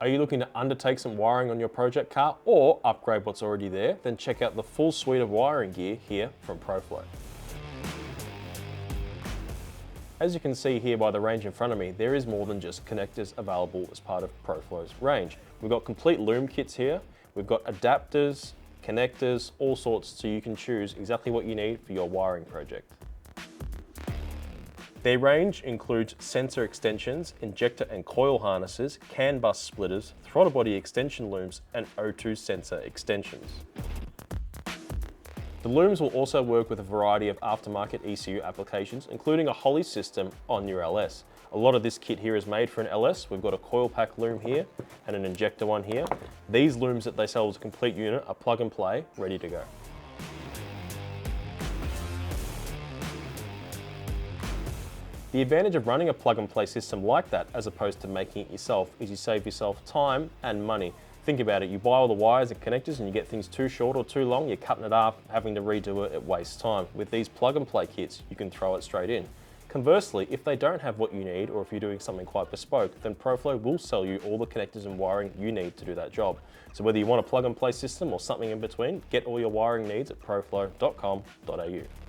Are you looking to undertake some wiring on your project car or upgrade what's already there? Then check out the full suite of wiring gear here from Proflow. As you can see here by the range in front of me, there is more than just connectors available as part of Proflow's range. We've got complete loom kits here, we've got adapters, connectors, all sorts, so you can choose exactly what you need for your wiring project. Their range includes sensor extensions, injector and coil harnesses, CAN bus splitters, throttle body extension looms, and O2 sensor extensions. The looms will also work with a variety of aftermarket ECU applications, including a Holly system on your LS. A lot of this kit here is made for an LS. We've got a coil pack loom here and an injector one here. These looms that they sell as a complete unit are plug and play, ready to go. The advantage of running a plug and play system like that as opposed to making it yourself is you save yourself time and money. Think about it, you buy all the wires and connectors and you get things too short or too long, you're cutting it up, having to redo it, it wastes time. With these plug and play kits, you can throw it straight in. Conversely, if they don't have what you need or if you're doing something quite bespoke, then Proflow will sell you all the connectors and wiring you need to do that job. So whether you want a plug and play system or something in between, get all your wiring needs at proflow.com.au.